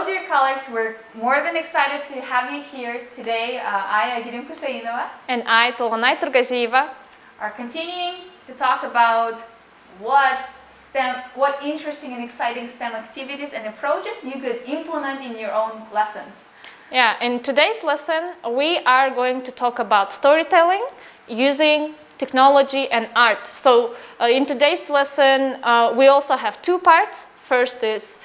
Hello, dear colleagues. We're more than excited to have you here today. I, Agirim Kushainova, And I, Толгонай Тургазиева, are continuing to talk about what interesting and exciting STEM activities and approaches you could implement in your own lessons. Yeah, in today's lesson, we are going to talk about storytelling using technology and art. So in today's lesson, we also have two parts. First is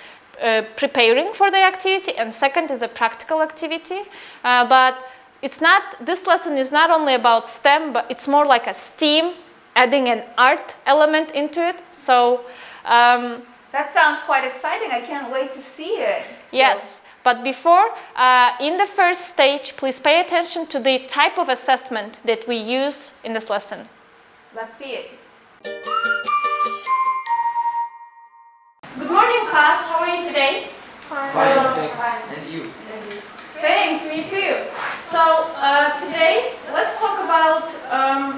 preparing for the activity, and second is a practical activity. But this lesson is not only about STEM, but it's more like a STEAM, adding an art element into it. So that sounds quite exciting. I can't wait to see it. So. Yes. But before, in the first stage, please pay attention to the type of assessment that we use in this lesson. Let's see it. Good morning, class. How are you today? Fine, thanks. And you? Thanks, me too. So today, let's talk about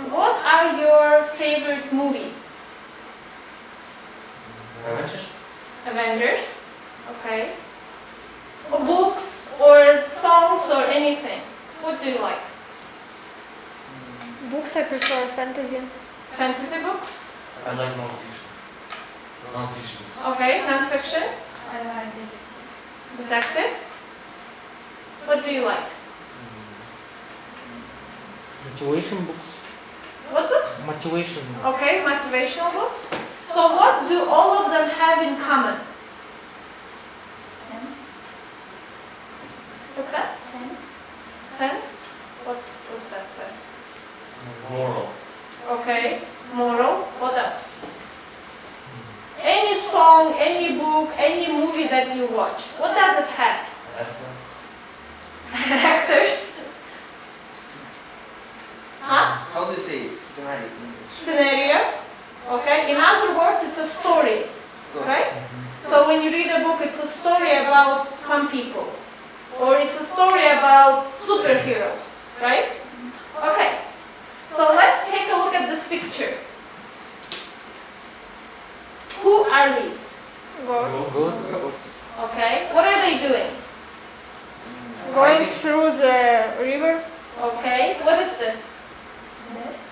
what are your favorite movies? Avengers? Avengers. Okay. Or books or songs or anything. What do you like? Books I prefer fantasy. Fantasy books? I like non-fiction. Non-fiction. Okay, non-fiction. I like detectives. Detectives. What do you like? Motivation books. What books? Motivation. Okay, motivational books. So what do all of them have in common? Sense? What's that? Sense? Sense? What's that sense? Moral. Okay, moral. What else? Any song, any book, any movie that you watch, what does it have? Actors? Huh? How do you say scenario? Scenario? Okay, in other words, it's a story, right? So when you read a book, it's a story about some people. Or it's a story about superheroes, right? Okay, so let's take a look at this picture. Who are these? Goats. Okay, what are they doing? Going through the river. Okay, what is this? This?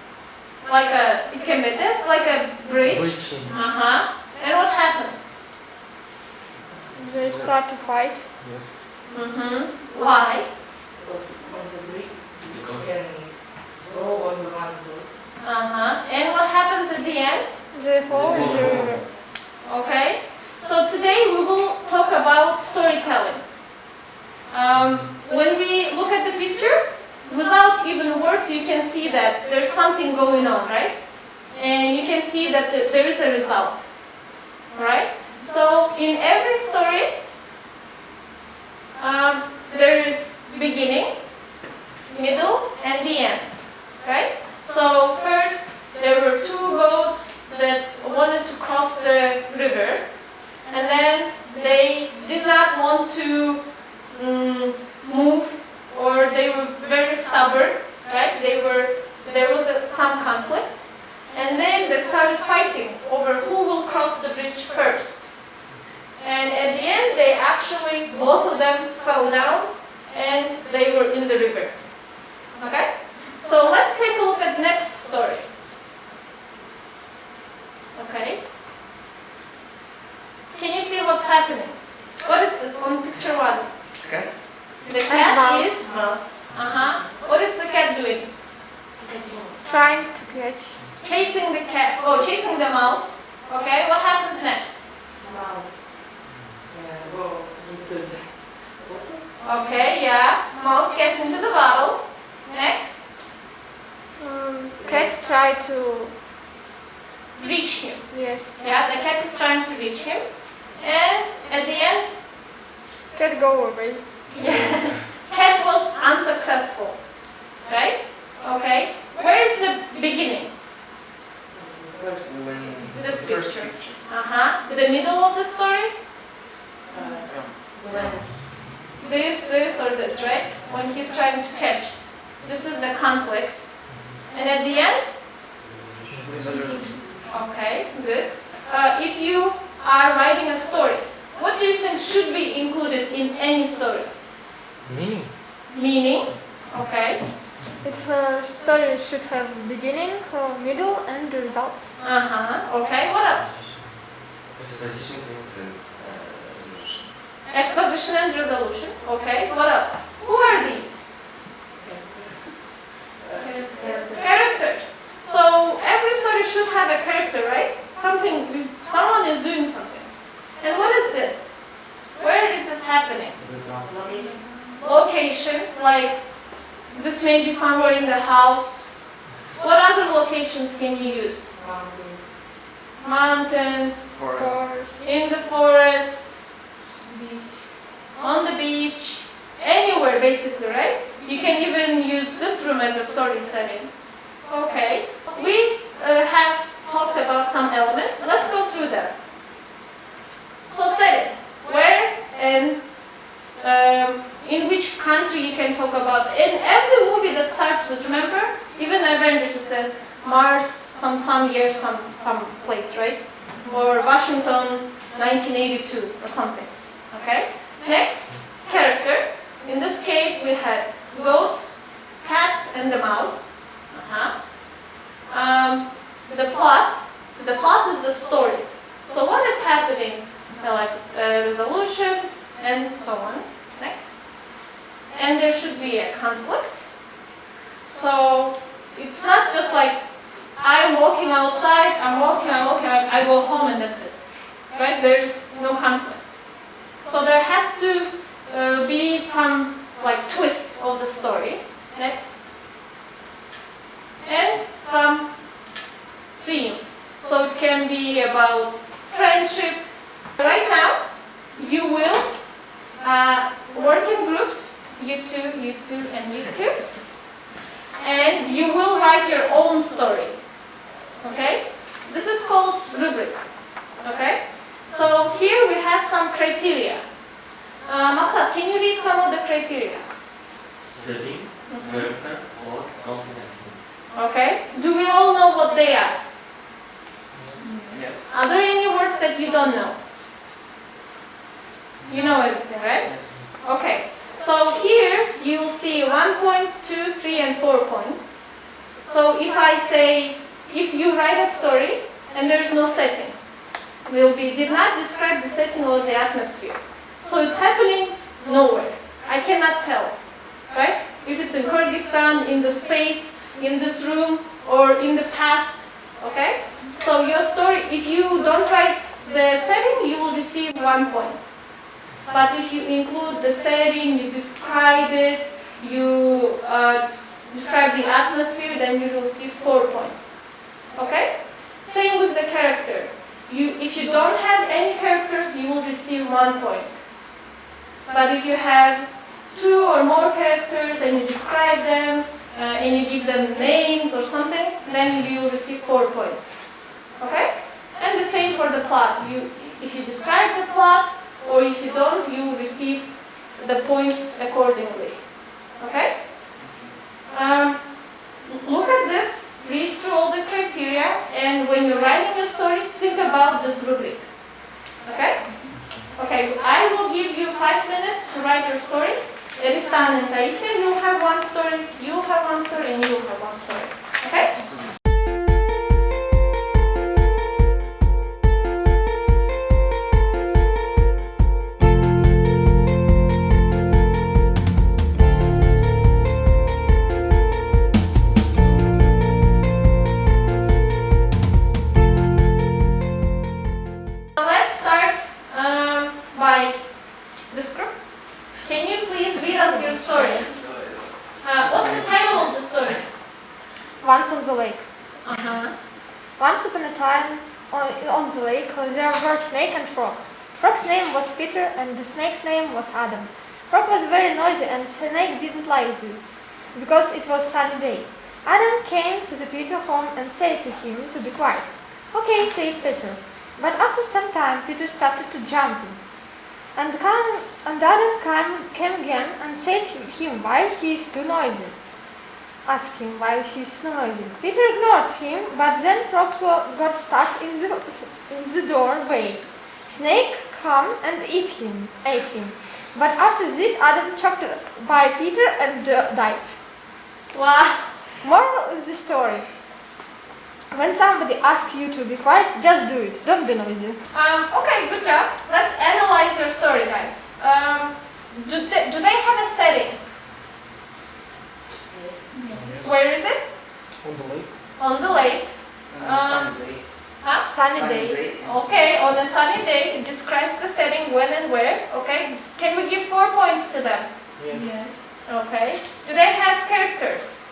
It can be this, like a bridge. Bridge. Uh-huh. And what happens? They start to fight. Yes. Mm-hmm. Why? Uh-huh. And what happens at the end? They fall in the river. Okay. So today we will talk about storytelling. When we look at the picture, without even words, you can see that there's something going on, right? And you can see that there is a result, right? So in every story, there is beginning, middle, and the end, right? So first, there were two goats that wanted to cross the river, and then they did not want to move, or they were very stubborn, right? There was some conflict, and then they started fighting over who will cross the bridge first. And at the end, both of them fell down, and they were in the river. Okay? So let's take a look at next story. Okay? Can you see what's happening? What is this on picture one? Cat? The cat mouse. is... Uh-huh. What is the cat doing? Trying to catch. Chasing the cat. Oh, chasing the mouse. Okay, what happens next? Okay, yeah. Mouse gets into the bottle. Next. Cat try to. Reach him. Yes. Yeah, the cat is trying to reach him. And at the end, Cat go away. cat was unsuccessful. Right? Okay. Where is the beginning? First, when This the first picture. picture. Uh-huh. The middle of the story? This or this, right? When he's trying to catch. This is the conflict. And at the end? Okay, good. If you are writing a story, What do you think should be included in any story? Meaning. Meaning, okay. Story should have beginning, middle, and result. Okay, what else? Exposition things and resolution. Exposition and resolution, okay. What else? Who are these? Characters. So every story should have a character, right? Someone is doing something. And what is this? Where is this happening? Location, like this may be somewhere in the house. What other locations can you use? Mountains, Forest. in the forest, on the beach, anywhere basically, right? You can even use this room as a story setting. Okay, we have talked about some elements. Let's go through them. So setting, where and in which country you can talk about. In every movie that starts with, remember, even Avengers, it says Mars, some year, some place, right? Or Washington, 1982 or something. Okay. Next, character. In this case, we had goats, cat, and the mouse. The plot. The plot is the story. So what is happening? Like resolution and so on. Next. And there should be a conflict. So it's not just like I'm walking outside, I'm walking, I go home and that's it. Right? There's no conflict. So there has to be some like twist of the story. Next. And some theme. So it can be about friendship. Right now, you will work in groups, you two, and you two. And you will write your own story. Okay? This is called rubric. Okay? So here we have some criteria. Masad, can you read some of the criteria? Setting, character, plot, conflict. Okay? Do we all know what they are? Yes. Are there any words that you don't know? You know everything, right? Yes. Okay. So here you will see 1 point, 2, 3, and 4 points. So if I say, if you write a story and there is no setting, did not describe the setting or the atmosphere. So it's happening nowhere. I cannot tell, right? If it's in Kyrgyzstan, in the space, in this room, or in the past, okay? So your story, if you don't write the setting, you will receive 1 point. But if you include the setting, you describe it, you describe the atmosphere, then you will receive 4 points. Okay? Same with the character. If you don't have any characters, you will receive 1 point. But if you have 2 or more characters and you describe them, and you give them names or something, then you will receive 4 points. Okay? And the same for the plot. If you describe the plot, or if you don't, you will receive the points accordingly. Okay? Look at this, read through all the criteria, and when you're writing a story, think about this rubric. Okay? Okay, I will give you 5 minutes to write your story. Eristan and Taisia, you'll have one story, you'll have one story, and you'll have one story. Okay? Let's start by this group. Can you please read us your story? What's the title of the story? Once on the lake. Once upon a time, on the lake, there were snake and frog. Frog's name was Peter and the snake's name was Adam. Frog was very noisy and snake didn't like this, because it was sunny day. Adam came to the Peter home and said to him to be quiet. Okay, said Peter. But after some time, Peter started to jumping. And Adam came again and said to him why he is too noisy. Asked him why he is too noisy. Peter ignored him, but then Frog got stuck in the doorway. Snake come and ate him. But after this, Adam choked by Peter and died. Wow. Moral is the story. When somebody asks you to be quiet, just do it. Don't be noisy. Okay, good job. Let's analyze your story, guys. Do they have a setting? Where is it? On the lake. On the lake. Sunny day. Huh? Sunny day. Okay, on a sunny day, it describes the setting when and where. Okay, can we give 4 points to them? Yes. Okay. Do they have characters?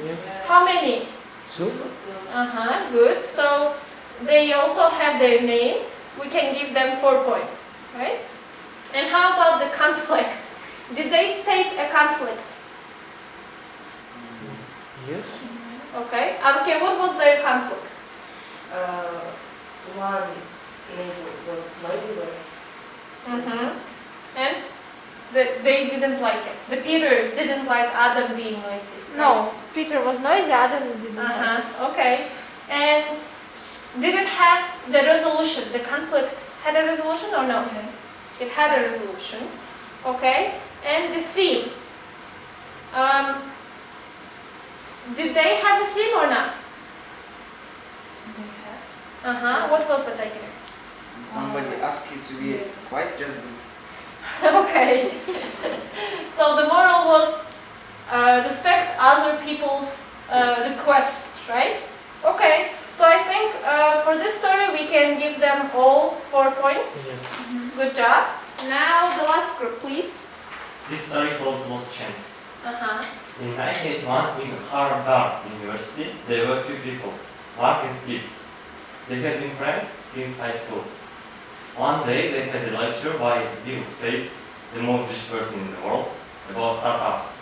Yes. How many? 2. Good. So they also have their names. We can give them 4 points, right? And how about the conflict? Did they state a conflict? Yes. Okay. Okay, what was their conflict? One neighbor was noisy. And they didn't like it. The Peter didn't like Adam being noisy. right? No, Peter was noisy, Adam didn't. Okay. And did it have the resolution? The conflict had a resolution or no? Yes. It had a resolution. Okay. And the theme. Did they have a theme or not? What was it again? Somebody asks you to be quiet, just do it. Okay. So the moral was respect other people's requests, right? Okay. So I think for this story we can give them all 4 points. Yes. Good job. Now the last group, please. This story called Lost Chance. Uh-huh. In 1981, in Harvard University, there were 2 people, Mark and Steve. They had been friends since high school. One day they had a lecture by Bill Gates, the most rich person in the world, about startups.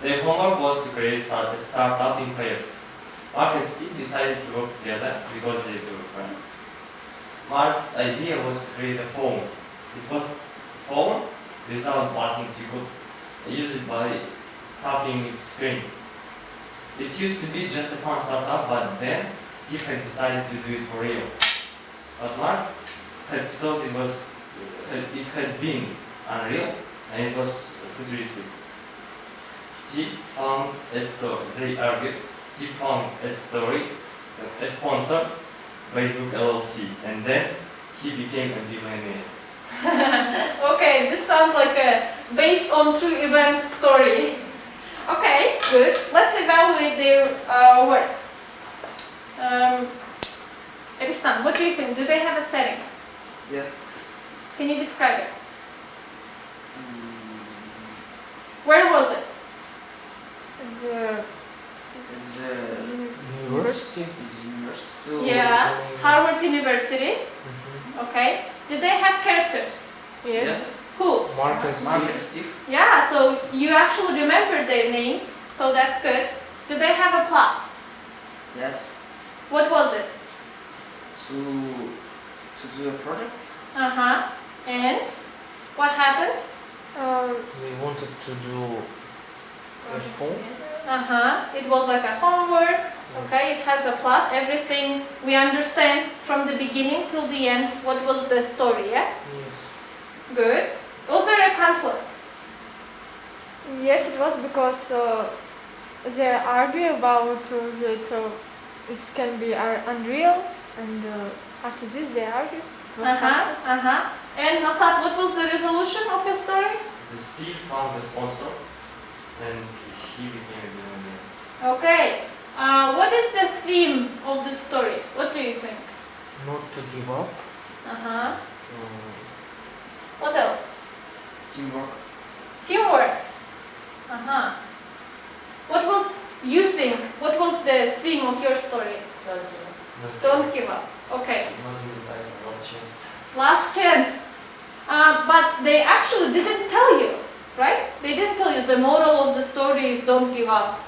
Their homework was to create a startup in pairs. Mark and Steve decided to work together because they were friends. Mark's idea was to create a phone. It was a phone without buttons. You could use it by tapping its screen. It used to be just a fun startup, but then Steve had decided to do it for real. But Mark had thought it had been unreal and it was futuristic. Steve found a story. They argued. Steve found a story, a sponsor, Facebook LLC, and then he became a billionaire. Okay, this sounds like a based on true event story. Okay, good. Let's evaluate their work. Eristan, what do you think? Do they have a setting? Yes. Can you describe it? Where was it? It's It's University. university. Yeah, Harvard University. Okay. Do they have characters? Yes. Who? Mark and Mark Steve. and Steve. Yeah, so you actually remember their names, so that's good. Do they have a plot? Yes. What was it? To do a project. And what happened? They wanted to do a phone. It was like a homework. Okay, it has a plot. Everything we understand from the beginning till the end. What was the story? Yeah. Yes. Good. Was there a conflict? yes, it was because they argue about that it can be unreal, and after this they argue. It was conflict. And Masat, what was the resolution of your story? Steve found a sponsor and he became a billionaire. Okay. What is the theme of the story? What do you think? Not to give up. What else? Teamwork. Teamwork. What was you think? What was the theme of your story? Don't give up. Okay. It wasn't the title, Lost Chance. Last chance. But they actually didn't tell you, right? They didn't tell you the moral of the story is don't give up.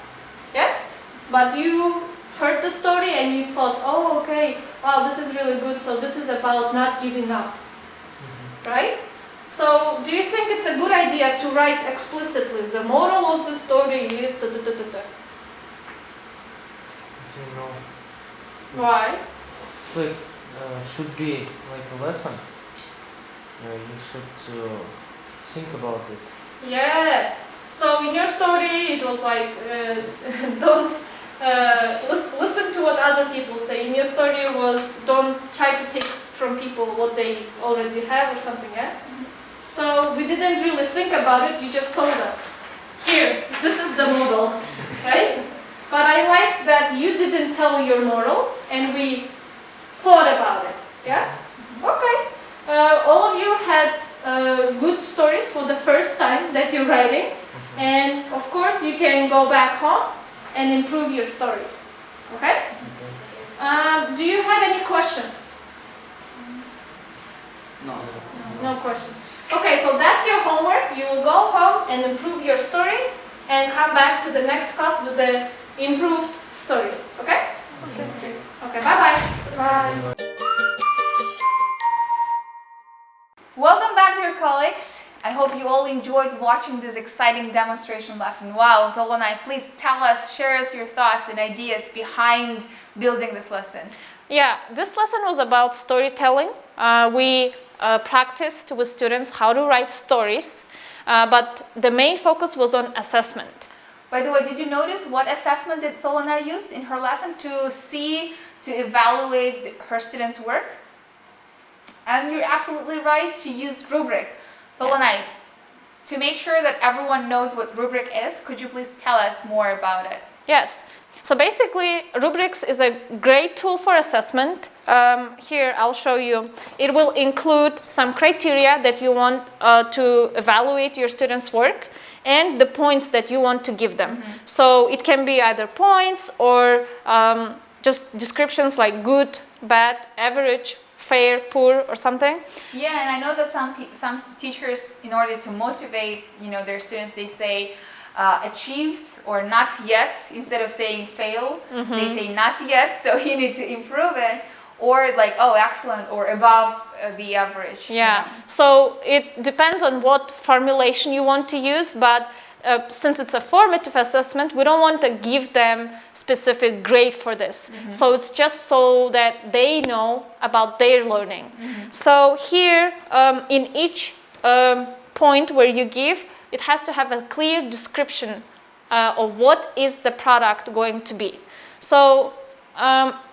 Yes? But you heard the story and you thought, oh, okay, wow, this is really good. So this is about not giving up, right? So do you think it's a good idea to write explicitly the moral of the story is da da da da da? I say no. Why? It's like should be like a lesson You should think about it. Yes. So in your story, it was like don't listen to what other people say. In your story, it was don't try to take from people what they already have or something. Yeah. So we didn't really think about it. You just told us, here, this is the model, right? But I like that you didn't tell your moral, and we thought about it. Yeah. Okay. All of you had good stories for the first time that you're writing, and of course you can go back home and improve your story. Okay? Do you have any questions? No. No questions. Okay, so that's your homework. You will go home and improve your story and come back to the next class with an improved story. Okay? Okay. Okay, bye-bye. Bye. Welcome back, dear colleagues. I hope you all enjoyed watching this exciting demonstration lesson. Wow, Tolonai, please tell us, share us your thoughts and ideas behind building this lesson. Yeah, this lesson was about storytelling. We practiced with students how to write stories, but the main focus was on assessment. By the way, did you notice what assessment did Tolonai use in her lesson to evaluate her students' work? And you're absolutely right, she used rubric. Tolonai, to make sure that everyone knows what rubric is, could you please tell us more about it? Yes. So basically, rubrics is a great tool for assessment. Here, I'll show you. It will include some criteria that you want to evaluate your students' work and the points that you want to give them. So it can be either points or just descriptions like good, bad, average, fair, poor, or something. Yeah, and I know that some teachers, in order to motivate their students, they say achieved or not yet. Instead of saying fail, they say not yet, so you need to improve it. Or like, oh, excellent, or above the average. Yeah, so it depends on what formulation you want to use, but since it's a formative assessment, we don't want to give them specific grade for this. So it's just so that they know about their learning. So here, in each point where you give, it has to have a clear description of what is the product going to be. So,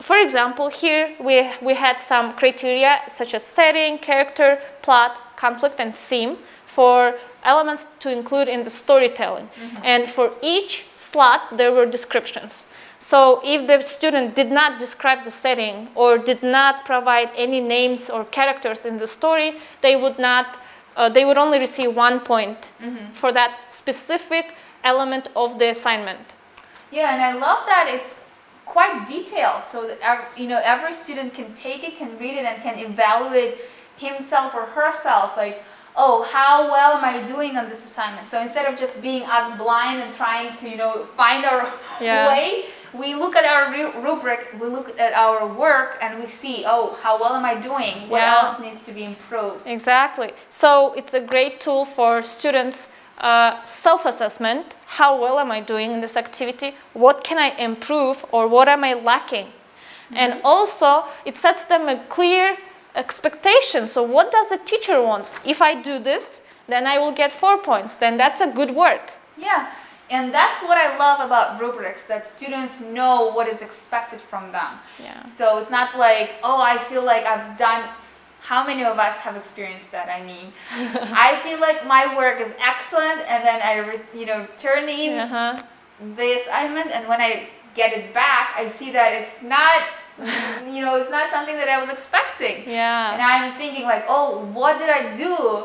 for example, here we had some criteria such as setting, character, plot, conflict, and theme for elements to include in the storytelling. And for each slot, there were descriptions. So if the student did not describe the setting or did not provide any names or characters in the story, they would only receive 1 point for that specific element of the assignment. Yeah, and I love that it's quite detailed, so that every student can take it, can read it, and can evaluate himself or herself, like, oh, how well am I doing on this assignment? So instead of just being us blind and trying to find our way, we look at our rubric, we look at our work, and we see, oh, how well am I doing? What else needs to be improved? Exactly. So it's a great tool for students' self-assessment. How well am I doing in this activity? What can I improve, or what am I lacking? And also, it sets them a clear expectation. So what does the teacher want? If I do this, then I will get 4 points. Then that's a good work. Yeah, and that's what I love about rubrics, that students know what is expected from them. Yeah. So it's not like, oh, I feel like I've done. How many of us have experienced that? I mean, I feel like my work is excellent, and then I turn in the assignment, and when I get it back, I see that it's not it's not something that I was expecting. Yeah. And I'm thinking like, oh, what did I do?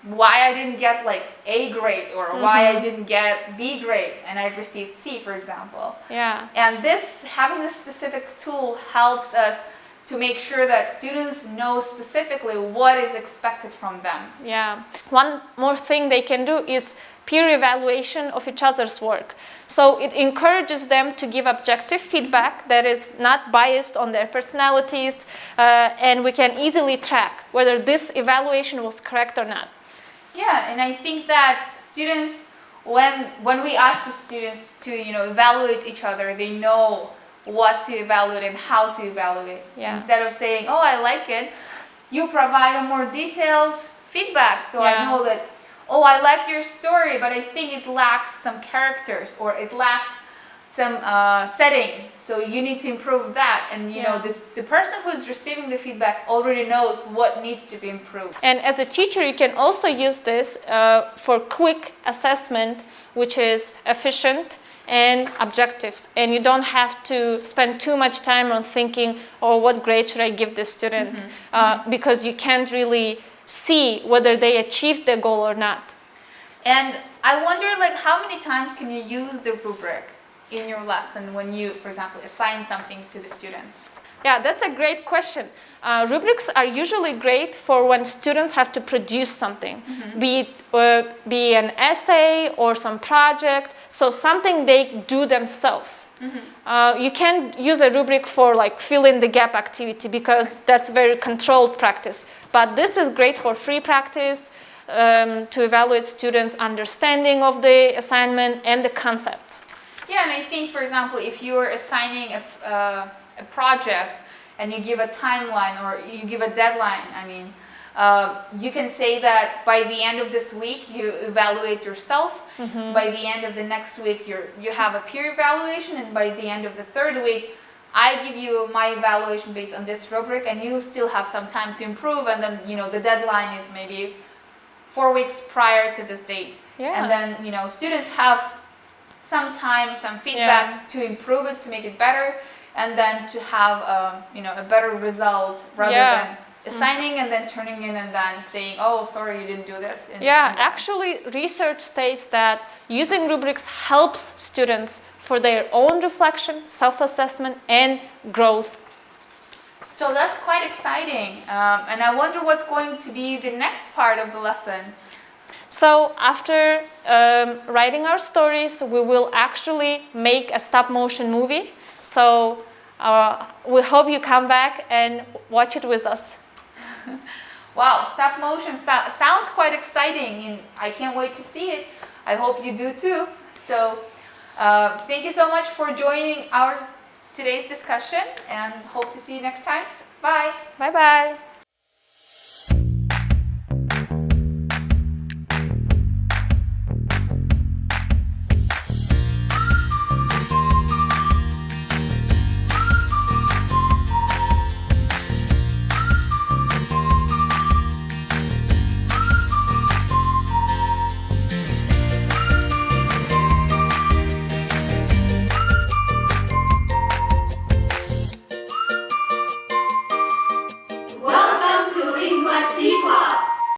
Why I didn't get like A grade, or why I didn't get B grade and I received C, for example. Yeah. And having this specific tool helps us to make sure that students know specifically what is expected from them. Yeah. One more thing they can do is peer evaluation of each other's work. So it encourages them to give objective feedback that is not biased on their personalities, and we can easily track whether this evaluation was correct or not. Yeah, and I think that students, when we ask the students to evaluate each other, they know what to evaluate and how to evaluate. Yeah. Instead of saying, oh, I like it, you provide a more detailed feedback. So I Yeah. know that, oh, I like your story, but I think it lacks some characters or it lacks some setting. So you need to improve that. And you know, the person who's receiving the feedback already knows what needs to be improved. And as a teacher, you can also use this for quick assessment, which is efficient and objectives. And you don't have to spend too much time on thinking, oh, what grade should I give this student? Because you can't really see whether they achieved their goal or not. And I wonder, like, how many times can you use the rubric in your lesson when you, for example, assign something to the students? Yeah, that's a great question. Rubrics are usually great for when students have to produce something, be an essay or some project, so something they do themselves. You can use a rubric for like fill in the gap activity because that's very controlled practice. But this is great for free practice to evaluate students' understanding of the assignment and the concept. Yeah, and I think, for example, if you're assigning a project and you give a timeline or you give a deadline, I mean, you can say that by the end of this week you evaluate yourself. By the end of the next week you have a peer evaluation, and by the end of the third week I give you my evaluation based on this rubric, and you still have some time to improve. And then, you know, the deadline is maybe 4 weeks prior to this date. Yeah. And then, you know, students have some time, some feedback to improve it, to make it better, and then to have a better result rather than assigning and then turning in and then saying, oh, sorry, you didn't do this. Actually, research states that using rubrics helps students for their own reflection, self-assessment, and growth. So that's quite exciting. And I wonder what's going to be the next part of the lesson. So after writing our stories, we will actually make a stop-motion movie. So we hope you come back and watch it with us. Wow, stop motion sounds quite exciting, and I can't wait to see it. I hope you do too. So thank you so much for joining our today's discussion, and hope to see you next time. Bye. Bye-bye.